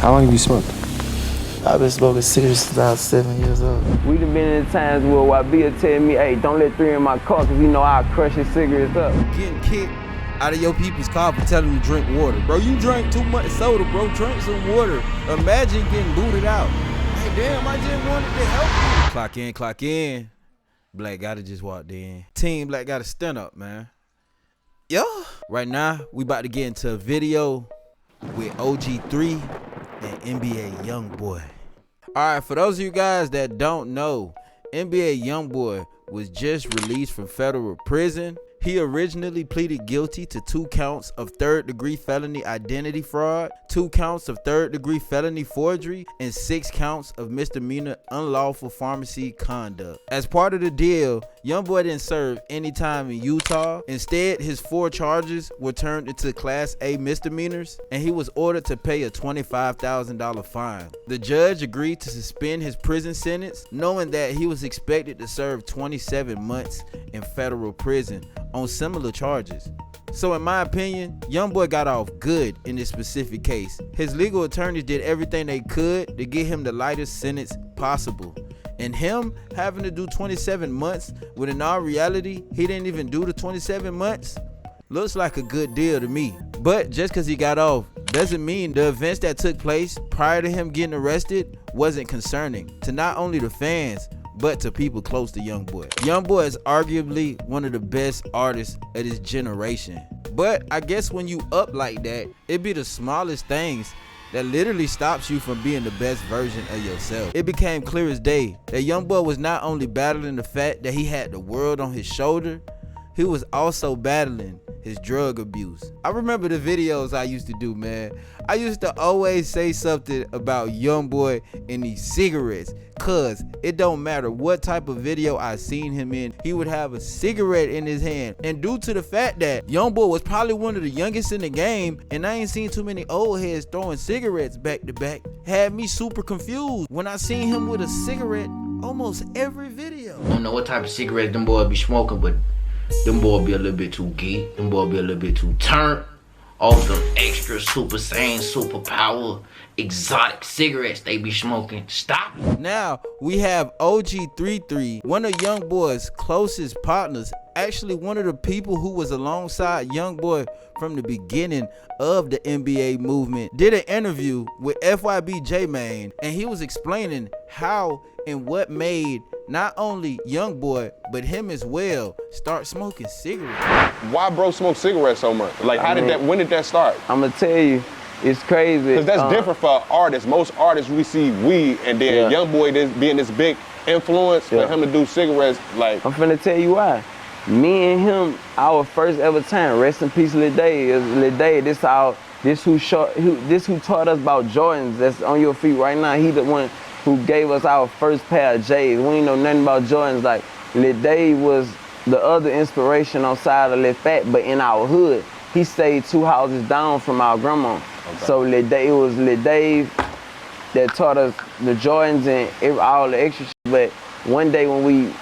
How long have you smoked? I've been smoking cigarettes since I was 7 years old. We done been in times where Wabia tell me, hey, don't let 3 in my car, cause you know I'll crush his cigarettes up. Getting kicked out of your people's car for telling them to drink water. Bro, you drank too much soda, bro. Drink some water. Imagine getting booted out. Hey, damn, I just wanted to help you. Clock in, clock in. Black Gotta just walked in. Team Black Gotta stand up, man. Yo. Right now, we about to get into a video with OG3 and NBA Youngboy. Alright, for those of you guys that don't know, NBA Youngboy was just released from federal prison. He originally pleaded guilty to 2 counts of 3rd-degree felony identity fraud, 2 counts of 3rd-degree felony forgery, and 6 counts of misdemeanor unlawful pharmacy conduct. As part of the deal, Youngboy didn't serve any time in Utah. Instead, his 4 charges were turned into Class A misdemeanors, and he was ordered to pay a $25,000 fine. The judge agreed to suspend his prison sentence, knowing that he was expected to serve 27 months in federal prison on similar charges. So in my opinion, Youngboy got off good in this specific case. His legal attorneys did everything they could to get him the lightest sentence possible. And him having to do 27 months when in all reality, he didn't even do the 27 months, looks like a good deal to me. But just because he got off doesn't mean the events that took place prior to him getting arrested wasn't concerning to not only the fans, but to people close to Youngboy. Youngboy is arguably one of the best artists of his generation. But I guess when you up like that, it be the smallest things that literally stops you from being the best version of yourself. It became clear as day that Youngboy was not only battling the fact that he had the world on his shoulder, he was also battling his drug abuse. I remember the videos I used to do, man. I used to always say something about Youngboy and these cigarettes, cause it don't matter what type of video I seen him in, he would have a cigarette in his hand. And due to the fact that Youngboy was probably one of the youngest in the game, and I ain't seen too many old heads throwing cigarettes back to back, had me super confused when I seen him with a cigarette almost every video. I don't know what type of cigarette them boys be smoking, but them boys be a little bit too geek. Them boys be a little bit too turned off them extra super sane, super power, exotic cigarettes they be smoking. Stop. Now we have OG 3three, one of Youngboy's closest partners, actually one of the people who was alongside Youngboy from the beginning of the NBA movement, did an interview with FYB J-Mane, and he was explaining how and what made not only Youngboy but him as well start smoking cigarettes. Why bro smoke cigarettes so much? Like when did that start? I'm gonna tell you, it's crazy. Because that's different for artists. Most artists we see weed, and then Youngboy being this big influence for him to do cigarettes. Like, I'm finna tell you why. Me and him, our first ever time, rest in peace Lil Day, is Lil Day. This who taught us about Jordans that's on your feet right now. He the one who gave us our first pair of J's. We ain't know nothing about Jordans. Like, Lil Day was the other inspiration on side of Lil Fat, but in our hood. He stayed 2 houses down from our grandma. Okay. So it was Lil Dave that taught us the Jordans and all the extra shit. But one day when we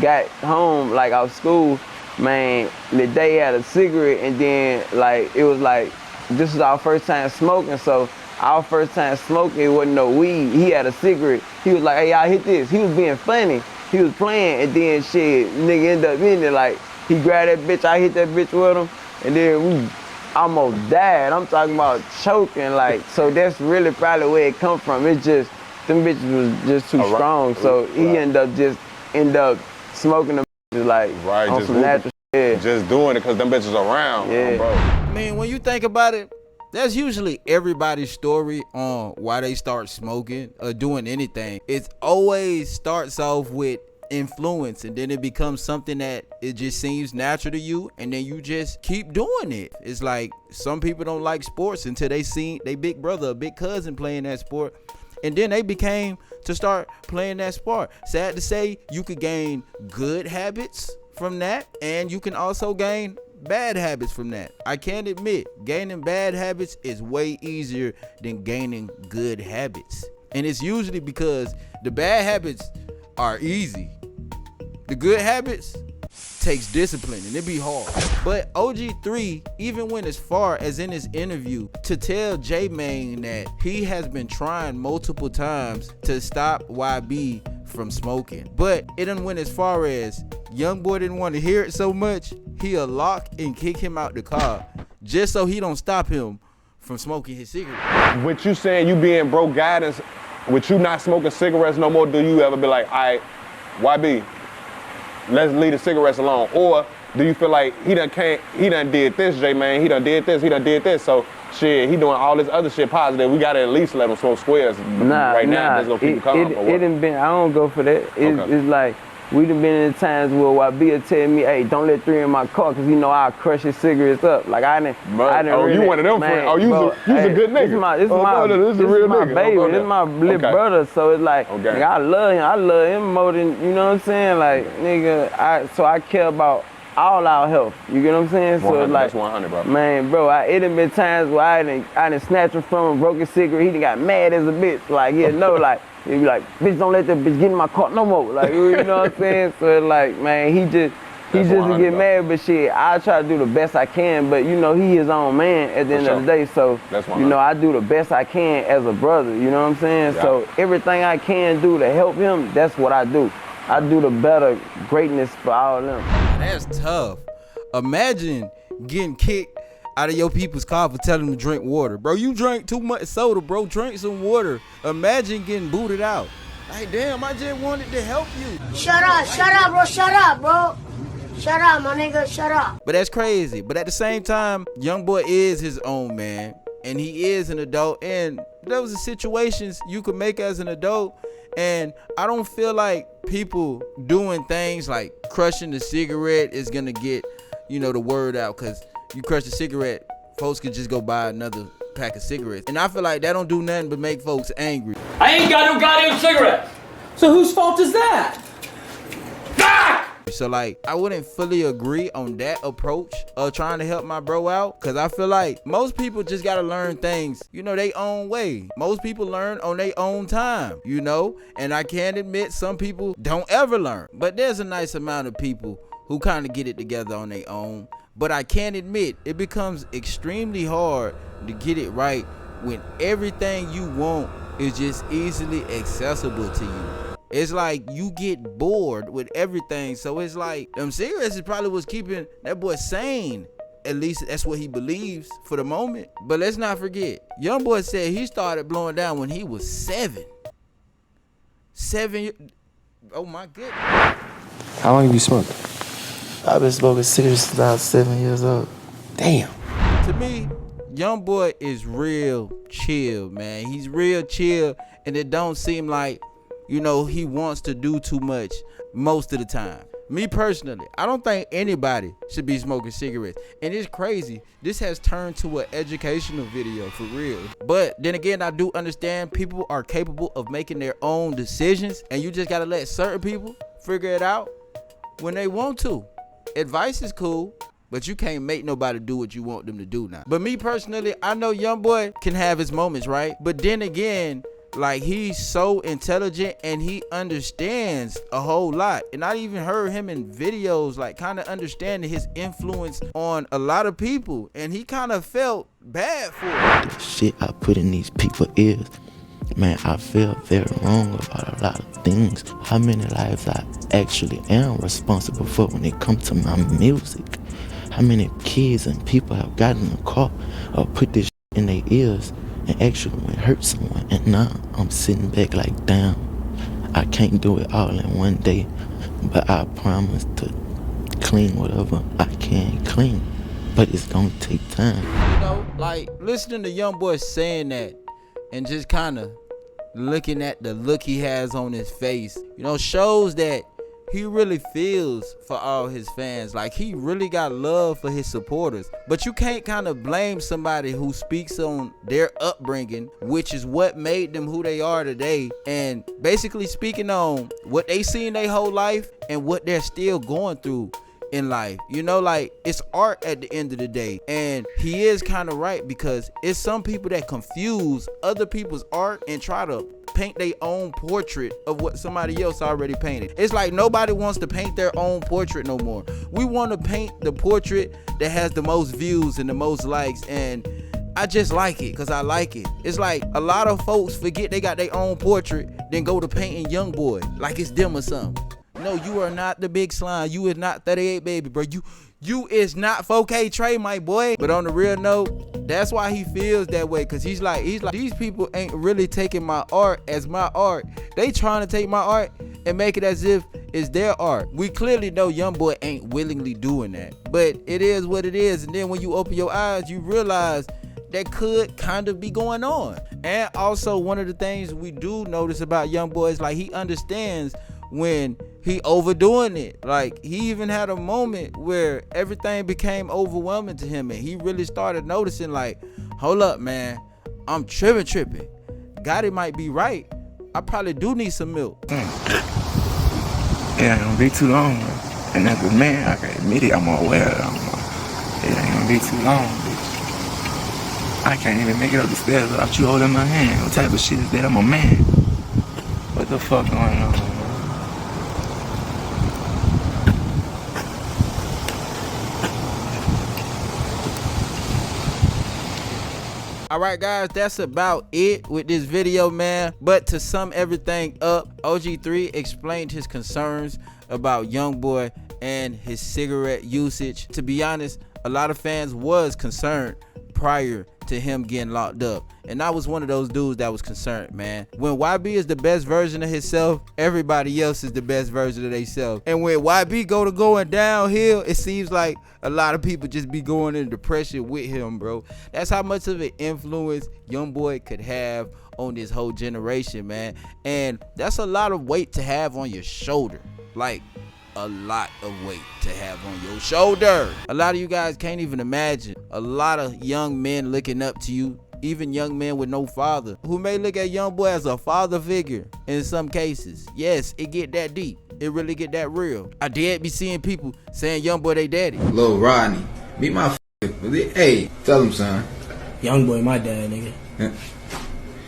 got home, like out of school, man, Lil Dave had a cigarette, and then like it was like this was our first time smoking. So our first time smoking, it wasn't no weed. He had a cigarette. He was like, hey, y'all hit this. He was being funny. He was playing, and then shit, nigga ended up in it. Like, he grabbed that bitch, I hit that bitch with him, and then we almost died. I'm talking about choking, like, so that's really probably where it come from. It's just, them bitches was just too strong, so he ended up smoking them bitches, like, on some natural shit. Just doing it because them bitches around, bro. I mean, when you think about it, that's usually everybody's story on why they start smoking or doing anything. It always starts off with influence, and then it becomes something that it just seems natural to you, and then you just keep doing it. It's like some people don't like sports until they see their big brother or big cousin playing that sport, and then they became to start playing that sport. Sad to say, you could gain good habits from that, and you can also gain bad habits from that. I can't admit, gaining bad habits is way easier than gaining good habits. And it's usually because the bad habits are easy. The good habits takes discipline and it be hard. But OG3 even went as far as in his interview to tell J-Mane that he has been trying multiple times to stop YB from smoking. But it done went as far as Youngboy didn't want to hear it so much, he'll lock and kick him out the car just so he don't stop him from smoking his cigarette. With you saying you being broke guidance, with you not smoking cigarettes no more, do you ever be like, all right, YB, let's leave the cigarettes alone? Or do you feel like he done did this, J-Man, he done did this, so shit, he doing all this other shit positive, we gotta at least let him smoke squares now, there's no people calm. It done been, I don't go for that. It's like, we done been in times where YB will tell me, hey, don't let 3 in my car, cause you know I'll crush his cigarettes up. Like I didn't really, you one of them friends. Oh, you's a good nigga. This is my baby. This is my little brother. So it's like, nigga, I love him more than, you know what I'm saying? Like, nigga, so I care about all our health. You get what I'm saying? So it's like, that's 100, bro. Man, bro, it done been times where I done snatched him from him, broke his cigarette, he done got mad as a bitch. Like, yeah, no, like, he be like, bitch, don't let that bitch get in my car no more. Like, you know what I'm saying? So it's like, man, he just to get mad, but shit, I try to do the best I can, but you know, he his own man at the end of the day, so, you know, I do the best I can as a brother, you know what I'm saying? Yeah. So everything I can do to help him, that's what I do. I do the better greatness for all of them. That's tough. Imagine getting kicked out of your people's car for telling them to drink water. Bro, you drank too much soda, bro. Drink some water. Imagine getting booted out. Like, damn, I just wanted to help you. Shut up, bro. Shut up, my nigga, shut up. But that's crazy. But at the same time, Youngboy is his own man. And he is an adult. And those are situations you could make as an adult. And I don't feel like people doing things like crushing the cigarette is gonna get, you know, the word out. Cause you crush the cigarette, folks could just go buy another pack of cigarettes. And I feel like that don't do nothing but make folks angry. I ain't got no goddamn cigarettes. So whose fault is that? Fuck! So like, I wouldn't fully agree on that approach of trying to help my bro out, cause I feel like most people just gotta learn things, you know, their own way. Most people learn on their own time, you know, and I can admit some people don't ever learn, but there's a nice amount of people who kind of get it together on their own. But I can admit it becomes extremely hard to get it right when everything you want is just easily accessible to you. It's like you get bored with everything. So it's like them cigarettes is probably what's keeping that boy sane. At least that's what he believes for the moment. But let's not forget, Youngboy said he started blowing down when he was 7. 7 oh my goodness. How long have you smoked? I've been smoking cigarettes since I was 7 years old. Damn. To me, Youngboy is real chill, man. He's real chill, and it don't seem like, you know, he wants to do too much most of the time. Me personally, I don't think anybody should be smoking cigarettes. And it's crazy. This has turned to an educational video for real. But then again, I do understand people are capable of making their own decisions, and you just gotta let certain people figure it out when they want to. Advice is cool, but you can't make nobody do what you want them to do now. But me personally, I know Youngboy can have his moments, right? But then again, like, he's so intelligent and he understands a whole lot. And I even heard him in videos, like, kind of understanding his influence on a lot of people. And he kind of felt bad for it. The shit I put in these people's ears, man, I feel very wrong about a lot of things. How many lives I actually am responsible for when it comes to my music. How many kids and people have gotten in the car or put this in their ears and actually went hurt someone, and now I'm sitting back like, damn, I can't do it all in one day, but I promise to clean whatever I can clean, but it's gonna take time. You know, like, listening to Youngboy saying that and just kind of looking at the look he has on his face, you know, shows that he really feels for all his fans. Like, he really got love for his supporters. But you can't kind of blame somebody who speaks on their upbringing, which is what made them who they are today, and basically speaking on what they seen their whole life and what they're still going through in life. You know, like, it's art at the end of the day. And he is kind of right, because it's some people that confuse other people's art and try to paint their own portrait of what somebody else already painted. It's like nobody wants to paint their own portrait no more. We want to paint the portrait that has the most views and the most likes, and I just like it because I like it. It's like a lot of folks forget they got their own portrait, then go to painting Youngboy like it's them or something. No, you are not the big slime. You is not 38 baby, bro. You is not 4K Trey, my boy. But on the real note, that's why he feels that way, because he's like, these people ain't really taking my art as my art. They trying to take my art and make it as if it's their art. We clearly know Youngboy ain't willingly doing that, but it is what it is. And then when you open your eyes, you realize that could kind of be going on. And also, one of the things we do notice about Youngboy is like he understands when he overdoing it. Like, he even had a moment where everything became overwhelming to him, and he really started noticing, like, hold up, man, I'm tripping. Gotti might be right. I probably do need some milk. It ain't gonna be too long, bro. And as a man, I can admit it, I'm aware of it. It ain't gonna be too long, bitch. I can't even make it up the stairs without you holding my hand. What type of shit is that? I'm a man. What the fuck going on, bro? All right, guys, that's about it with this video, man. But to sum everything up, OG3 explained his concerns about Youngboy and his cigarette usage. To be honest, a lot of fans was concerned prior to him getting locked up, and I was one of those dudes that was concerned, man. When YB is the best version of himself, everybody else is the best version of themselves. And when YB going downhill, it seems like a lot of people just be going into depression with him, bro. That's how much of an influence Youngboy could have on this whole generation, man. And that's a lot of weight to have on your shoulder. Like, a lot of weight to have on your shoulder. A lot of you guys can't even imagine a lot of young men looking up to you, even young men with no father, who may look at Youngboy as a father figure in some cases. Yes, it get that deep. It really get that real. I did be seeing people saying Youngboy they daddy. Lil Rodney, meet my hey, tell him, son. Youngboy my dad, nigga.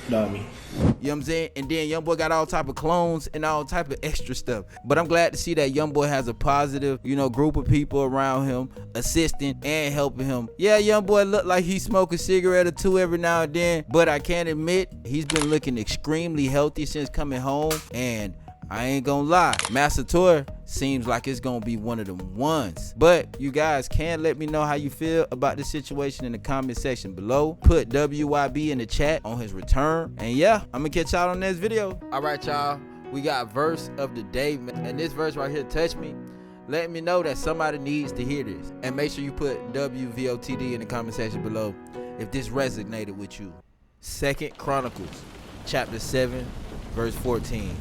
Not me. You know what I'm saying? And then Youngboy got all type of clones and all type of extra stuff. But I'm glad to see that Youngboy has a positive, group of people around him, assisting and helping him. Yeah, Youngboy look like he smoke a cigarette or two every now and then, but I can't admit he's been looking extremely healthy since coming home. And I ain't gonna lie, Master Tour seems like it's gonna be one of them ones. But you guys can let me know how you feel about this situation in the comment section below. Put WYB in the chat on his return. And yeah, I'm gonna catch y'all on this video. All right, y'all, we got verse of the day, man. And this verse right here, Touch Me, let me know that somebody needs to hear this. And make sure you put WVOTD in the comment section below if this resonated with you. 2nd Chronicles, chapter 7, verse 14.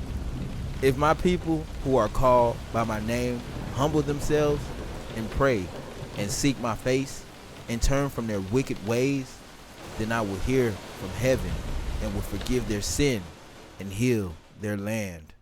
If my people who are called by my name humble themselves and pray and seek my face and turn from their wicked ways, then I will hear from heaven and will forgive their sin and heal their land.